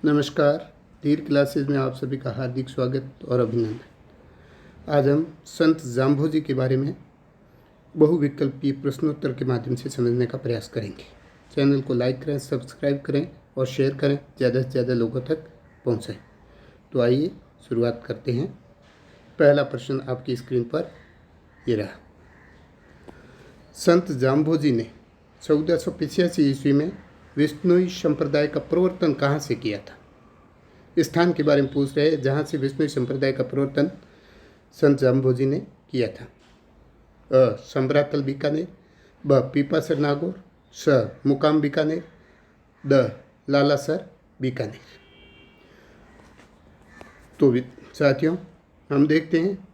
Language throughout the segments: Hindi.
नमस्कार। धीर क्लासेस में आप सभी का हार्दिक स्वागत और अभिनंदन। आज हम संत जाम्भोजी के बारे में बहुविकल्पीय प्रश्नोत्तर के माध्यम से समझने का प्रयास करेंगे। चैनल को लाइक करें, सब्सक्राइब करें और शेयर करें, ज़्यादा से ज़्यादा लोगों तक पहुँचाएं। तो आइए शुरुआत करते हैं। पहला प्रश्न आपकी स्क्रीन पर ये रहा। संत जाम्भोजी ने 1485 ईस्वी में विष्णुई संप्रदाय का प्रवर्तन कहाँ से किया था? स्थान के बारे में पूछ रहे हैं जहाँ से विष्णुई संप्रदाय का प्रवर्तन संत जाम्भोजी ने किया था। अ. सम्रातल बीकानेर, ब. पीपासर नागौर, स. मुकाम बीकानेर, द. लालासर बीकानेर। तो साथियों, हम देखते हैं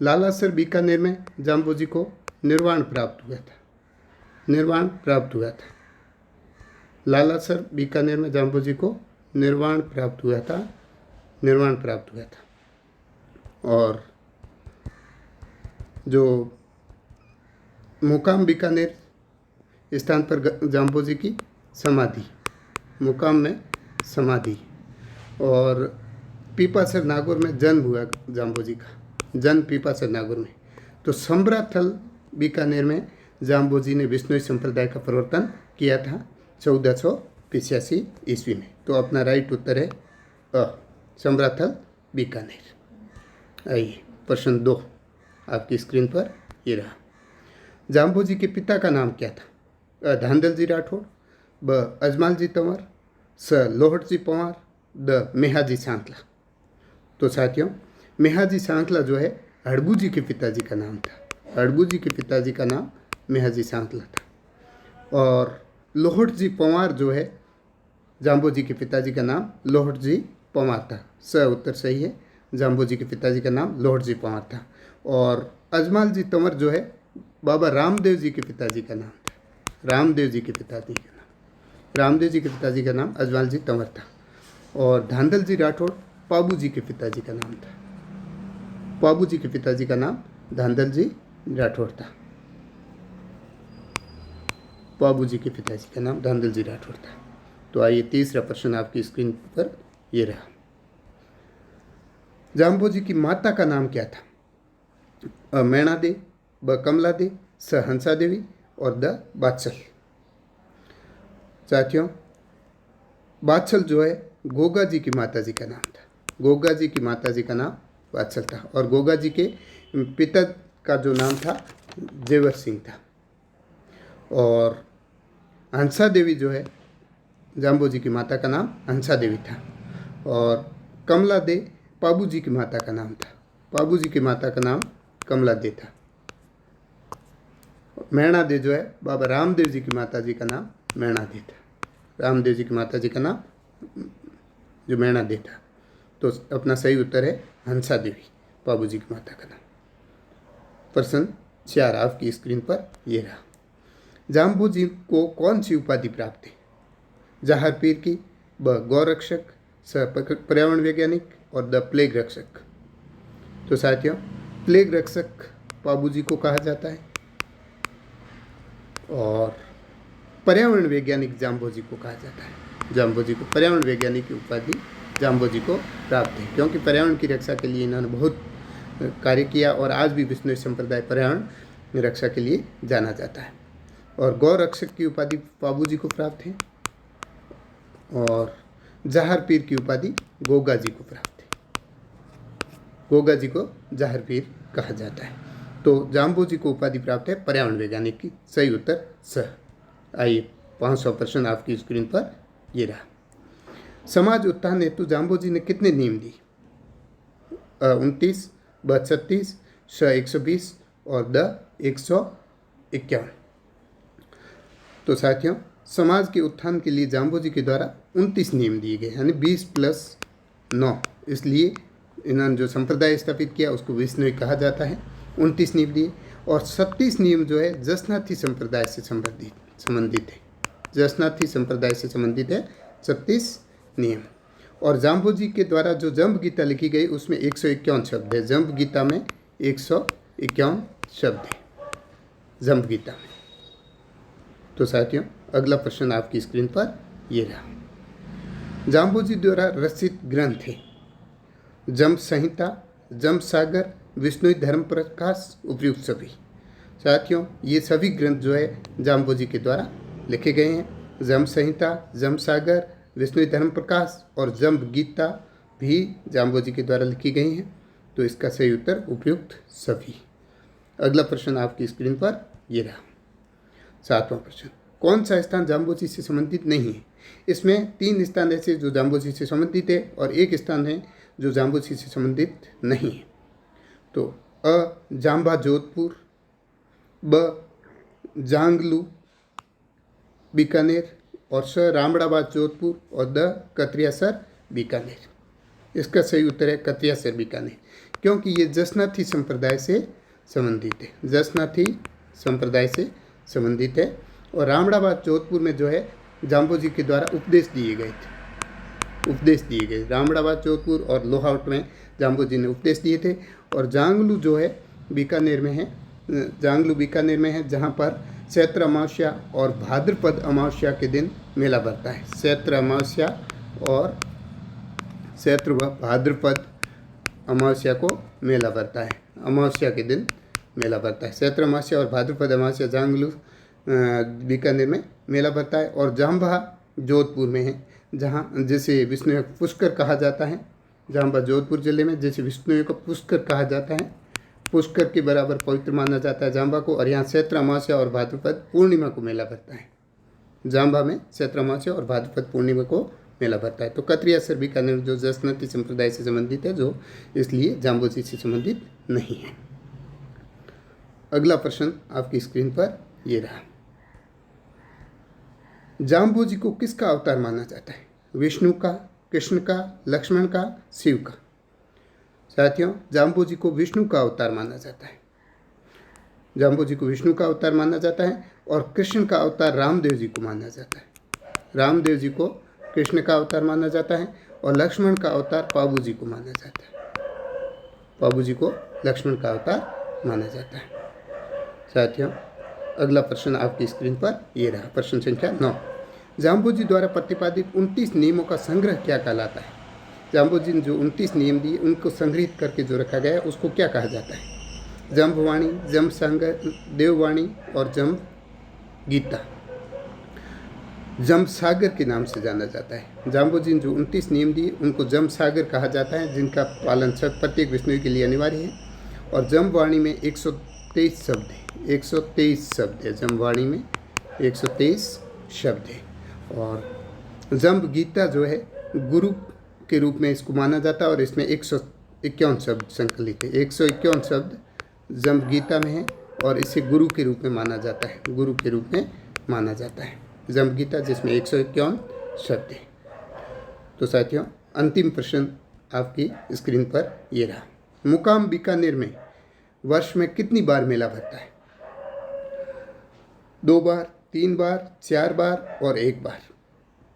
लालासर बीकानेर में जाम्भोजी को निर्वाण प्राप्त हुआ था। लालासर बीकानेर में जाम्भोजी को निर्वाण प्राप्त हुआ था। और जो मुकाम बीकानेर स्थान पर जाम्भोजी की समाधि, मुकाम में समाधि, और पीपासर नागौर में जन्म हुआ जाम्भोजी का, जन्म पीपासर नागौर में। तो सम्राथल बीकानेर में जाम्भोजी ने विष्णुई संप्रदाय का प्रवर्तन किया था 1485 ईस्वी में। तो अपना राइट उत्तर है अ. सम्राथल बीकानेर। आइए प्रश्न 2 आपकी स्क्रीन पर ये रहा। जाम्भोजी के पिता का नाम क्या था? अ. धांधलजी राठौड़, ब. अजमालजी तंवर, स. लोहटजी पंवार, द. मेहाजी सांकला। तो साथियों, मेहाजी सांकला जो है हड़बूजी के पिताजी का नाम था। हड़बूजी के पिताजी का नाम मेहाजी सांकला था। और लोहटजी पंवार जो है जाम्भोजी के पिताजी का नाम लोहटजी पंवार था। स उत्तर सही है। जाम्भोजी के पिताजी का नाम लोहटजी पंवार था। और अजमालजी तंवर जो है बाबा रामदेव जी के पिताजी का नाम था। रामदेव जी के पिताजी का नाम अजमालजी तंवर था। और धांधलजी राठौड़ पाबूजी के पिताजी का नाम था। पाबूजी के पिताजी का नाम धांधलजी राठौड़ था। पाबूजी के पिताजी का नाम धांधलजी राठौड़ था। तो आइए तीसरा प्रश्न आपकी स्क्रीन पर ये रहा। जाम्भोजी की माता का नाम क्या था? अ. मैणा दे, ब. कमला दे, स. हंसा देवी और द. बादशल। साथियों, बादशल जो है गोगा जी की माता जी का नाम था। गोगा जी की माता जी का नाम बादशल था। और गोगा जी के पिता का जो नाम था जेवर सिंह था। और हंसा देवी जो है जाम्भोजी की माता का नाम हंसा देवी था। और कमला दे पाबूजी की माता का नाम था। पाबूजी की माता का नाम कमला दे था। मैणा दे जो है बाबा रामदेव जी की माता जी का नाम मैणा दे था। रामदेव जी की माता जी का नाम जो मैणा दे था। तो अपना सही उत्तर है हंसा देवी, पाबूजी की माता का नाम। प्रश्न 4 आपकी स्क्रीन पर ये रहा। जाम्भोजी को कौन सी उपाधि प्राप्त है? जहार पीर की, ब. गौरक्षक, स. पर्यावरण वैज्ञानिक और द. प्लेग रक्षक। तो साथियों, प्लेग रक्षक पाबूजी को कहा जाता है और पर्यावरण वैज्ञानिक जाम्भोजी को कहा जाता है। जाम्भोजी को पर्यावरण वैज्ञानिक की उपाधि जाम्भोजी को प्राप्त है, क्योंकि पर्यावरण की रक्षा के लिए इन्होंने बहुत कार्य किया और आज भी विष्णुई संप्रदाय पर्यावरण रक्षा के लिए जाना जाता है। और गौ रक्षक की उपाधि पाबूजी को प्राप्त है और जहार पीर की उपाधि गोगा जी को प्राप्त है। गोगा जी को जहार पीर कहा जाता है। तो जाम्भोजी को उपाधि प्राप्त है पर्यावरण वैज्ञानिक की। सही उत्तर स। आइए 500 प्रश्न आपकी स्क्रीन पर ये रहा। समाज उत्थान हेतु जाम्भोजी ने कितने नियम दिए? 29, ब. 36, स. 120 और द. 151। तो साथियों, समाज के उत्थान के लिए जाम्भोजी के द्वारा 29 नियम दिए गए, यानी 20 + 9। इसलिए इन्होंने जो संप्रदाय स्थापित किया उसको विष्णुई कहा जाता है। 29 नियम दिए और 36 नियम जो है जसनाथी संप्रदाय से संबंधित है। जसनाथी संप्रदाय से संबंधित है 36 नियम। और जाम्भोजी के द्वारा जो जंब गीता लिखी गई उसमें 151 शब्द है। जंब गीता में 151 शब्द है जंब गीता में। तो साथियों, अगला प्रश्न आपकी स्क्रीन पर ये रहा। जाम्बोजी द्वारा रचित ग्रंथ है जम संहिता, जम सागर, विष्णु धर्म प्रकाश, उपयुक्त सभी। साथियों, ये सभी ग्रंथ जो है जाम्बोजी के द्वारा लिखे गए हैं। जम संहिता, जम सागर, विष्णु धर्म प्रकाश और जम्ब गीता भी जाम्बोजी के द्वारा लिखी गई हैं। तो इसका सही उत्तर उपयुक्त सभी। अगला प्रश्न आपकी स्क्रीन पर ये रहा। 7वां प्रश्न, कौन सा स्थान जाम्बोजी से संबंधित नहीं है? इसमें 3 स्थान ऐसे जो जाम्बोजी से संबंधित है और 1 स्थान है जो जाम्बोजी से संबंधित नहीं है। तो अ जाम्बा जोधपुर, ब जांगलू बीकानेर और स रामड़ाबाद जोधपुर और द कतरियासर बीकानेर। इसका सही उत्तर है कतरियासर बीकानेर, क्योंकि ये जसनाथी संप्रदाय से संबंधित है। जसनाथी संप्रदाय से संबंधित है और रामड़ाबाद जोधपुर में जो है जाम्बोजी के द्वारा उपदेश दिए गए थे। उपदेश दिए गए रामड़ाबाद जोधपुर और लोहावट में जाम्बोजी ने उपदेश दिए थे। और जांगलू जो है बीकानेर में है, जांगलू बीकानेर में है, जहाँ पर चैत्र अमावस्या और भाद्रपद अमावस्या के दिन मेला भरता है। चैत्र अमावस्या और चैत्र व भाद्रपद अमावस्या को मेला भरता है। अमावस्या के दिन मेला भरता है। चैत्र अमावस्या और भाद्रपद अमावस्या जांगलू बीकानेर में मेला भरता है। और जाम्बा जोधपुर में है, जहाँ जैसे विष्णु पुष्कर कहा जाता है। जाम्बा जोधपुर जिले में जैसे विष्णु को पुष्कर कहा जाता है, पुष्कर के बराबर पवित्र माना जाता है जाम्बा को। और यहाँ चैत्र अमावस्या और भाद्रपद पूर्णिमा को मेला भरता है। जाम्बा में चैत्र अमावस्या और भाद्रपद पूर्णिमा को मेला भरता है। तो कतरियासर बीकानेर जो जसनाती संप्रदाय से संबंधित है, जो इसलिए जाम्बोजी से संबंधित नहीं है। अगला प्रश्न आपकी स्क्रीन पर ये रहा। जाम्बोजी को किसका अवतार माना जाता है? विष्णु का, कृष्ण का, लक्ष्मण का, शिव का? साथियों, जाम्बोजी को विष्णु का अवतार माना जाता है। जाम्बोजी को विष्णु का अवतार माना जाता है और कृष्ण का अवतार रामदेव जी को माना जाता है। रामदेव जी को कृष्ण का अवतार माना जाता है और लक्ष्मण का अवतार पाबू जी को माना जाता है। पाबू जी को लक्ष्मण का अवतार माना जाता है। साथियों, अगला प्रश्न आपकी स्क्रीन पर ये रहा। प्रश्न संख्या 9, जाम्बोजी द्वारा प्रतिपादित 29 नियमों का संग्रह क्या कहलाता है? जाम्बोजी ने जो 29 नियम दिए उनको संग्रहित करके जो रखा गया है उसको क्या कहा जाता है? जम्बवाणी, जम्ब सागर, देववाणी और जम्ब गीता। जम्ब सागर के नाम से जाना जाता है। जाम्बोजी ने जो 29 नियम दिए उनको जम्ब सागर कहा जाता है, जिनका पालन प्रत्येक विष्णु के लिए अनिवार्य है। और जम्बवाणी में 123 शब्द है। 123 शब्द है जम्बवाणी में, 123 शब्द है। और जम्ब गीता जो है गुरु के रूप में इसको माना जाता है और इसमें 151 शब्द संकलित है। 151 शब्द जम्ब गीता में है और इसे गुरु के रूप में माना जाता है। गुरु के रूप में माना जाता है जम्ब गीता, जिसमें 151 शब्द है। तो साथियों, अंतिम प्रश्न आपकी स्क्रीन पर ये रहा। मुकाम बीकानेर में वर्ष में कितनी बार मेला भरता है? 2 बार, 3 बार, 4 बार और 1 बार।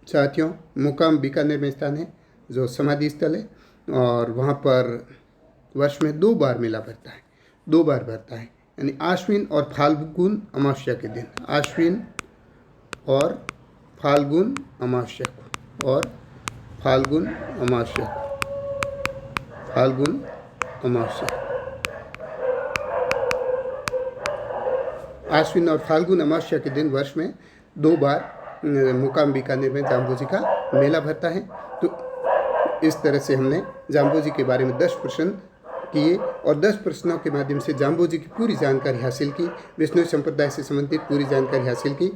साथियों, मुकाम बीकानेर में स्थान है जो समाधि स्थल है और वहाँ पर वर्ष में 2 बार मेला भरता है। 2 बार भरता है, यानी आश्विन और फाल्गुन अमावस्या के दिन। आश्विन और फाल्गुन अमावस्या को, और फाल्गुन अमावस्या, फाल्गुन अमावस्या, आश्विन और फाल्गुन अमावस्या के दिन वर्ष में 2 बार मुकाम बीकानेर में जाम्बोजी का मेला भरता है। तो इस तरह से हमने जाम्बोजी के बारे में 10 प्रश्न किए और 10 प्रश्नों के माध्यम से जाम्बोजी की पूरी जानकारी हासिल की, विष्णु संप्रदाय से संबंधित पूरी जानकारी हासिल की।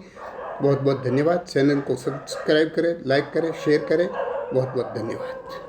बहुत बहुत धन्यवाद। चैनल को सब्सक्राइब करें, लाइक करें, शेयर करें। बहुत बहुत धन्यवाद।